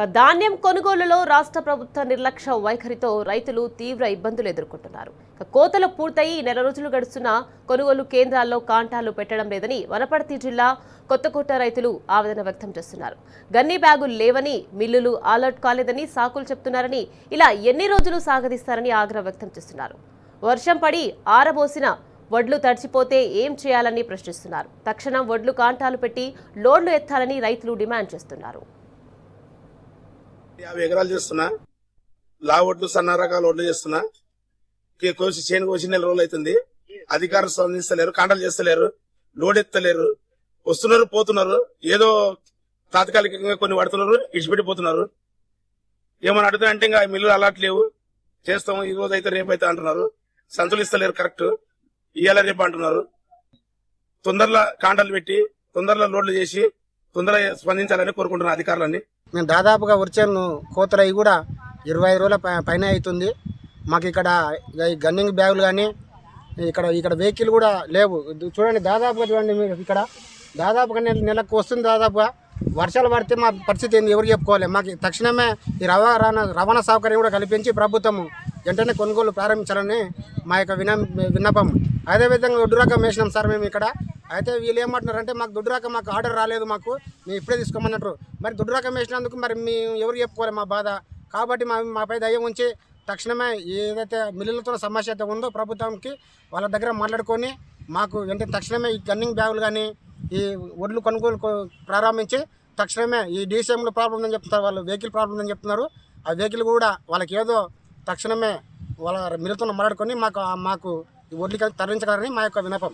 ధాన్యం కొనుగోలులో రాష్ట్ర ప్రభుత్వ నిర్లక్ష్య వైఖరితో రైతులు తీవ్ర ఇబ్బందులు ఎదుర్కొంటున్నారు. కోతలు పూర్తయి నెల రోజులు గడుస్తున్న కొనుగోలు కేంద్రాల్లో కాంటాలు పెట్టడం లేదని వనపర్తి జిల్లా కొత్తకోట రైతులు ఆవేదన వ్యక్తం చేస్తున్నారు. గన్ని బ్యాగులు లేవని, మిల్లులు అలర్ట్ కాలేదని సాకులు చెప్తున్నారని, ఇలా ఎన్ని రోజులు సాగదీస్తారని ఆగ్రహం వ్యక్తం చేస్తున్నారు. వర్షం పడి ఆరబోసిన వడ్లు తడిచిపోతే ఏం చేయాలని ప్రశ్నిస్తున్నారు. తక్షణం వడ్లు కాంటాలు పెట్టి లోడ్లు ఎత్తాలని రైతులు డిమాండ్ చేస్తున్నారు. 50 ఎకరాలు చేస్తున్నా, లా ఒడ్లు సన్న రకాల ఒడ్లు చేస్తున్నా. కోసి చేను కోసి నెల రోజులు అవుతుంది. అధికారులు స్పందిస్తలేరు, కాంటాలు చేస్తలేరు, లోడ్ ఎత్తలేరు. వస్తున్నారు, పోతున్నారు. ఏదో తాత్కాలికంగా కొన్ని పడుతున్నారు, ఇడిచిపెట్టిపోతున్నారు. ఏమని అడుగుతారంటే ఇంకా మిల్లులు అలాట్ లేవు, చేస్తాము ఈ రోజు అయితే రేపు అయితే అంటున్నారు. సంతులు ఇస్తలేరు, కరెక్ట్ ఇయ్యాల రేపు అంటున్నారు. తొందరలో కాంటాలు పెట్టి తొందరలో లోడ్లు చేసి తొందరగా స్పందించాలని కోరుకుంటున్నారు అధికారులని. మేము దాదాపుగా వచ్చాను కోతరవి కూడా 25 రోజుల పైన అవుతుంది. మాకు ఇక్కడ గన్నింగ్ బ్యాగులు కానీ ఇక్కడ వెహికల్ కూడా లేవు. చూడండి, దాదాపుగా చూడండి, మీరు ఇక్కడ దాదాపుగా నెలకు వస్తుంది. దాదాపుగా వర్షాలు పడితే మా పరిస్థితి ఏంది ఎవరు చెప్పుకోవాలి. మాకు తక్షణమే ఈ రవాణా సౌకర్యం కూడా కల్పించి ప్రభుత్వము వెంటనే కొనుగోలు ప్రారంభించాలని మా యొక్క విన్నపం. అదేవిధంగా దొడ్డు రకం వేసినాం సార్ మేము ఇక్కడ. అయితే వీళ్ళు ఏమంటున్నారంటే మాకు దొడ్డు రకం మాకు ఆర్డర్ రాలేదు, మాకు మేము ఇప్పుడే తీసుకోమన్నట్టు. మరి దొడ్డు రకం వేసినందుకు మరి మేము ఎవరు చెప్పుకోవాలి మా బాధ. కాబట్టి మాపై దయ ఉంచి తక్షణమే ఏదైతే మిల్లులతో సమస్య అయితే ఉందో ప్రభుత్వంకి వాళ్ళ దగ్గర మాట్లాడుకొని మాకు వెంటనే తక్షణమే ఈ గన్నింగ్ బ్యాగులు కానీ ఈ ఒడ్లు కొనుగోలు ప్రారంభించి తక్షణమే ఈ డీసీఎంలో ప్రాబ్లం ఉందని చెప్తున్నారు, వాళ్ళు వెహికల్ ప్రాబ్లం ఉందని చెప్తున్నారు. ఆ వెహికల్ కూడా వాళ్ళకి ఏదో తక్షణమే వాళ్ళ మిల్లుతో మాట్లాడుకొని మాకు ఈ ఒడ్లు తరలించగలరని మా యొక్క విన్నపం.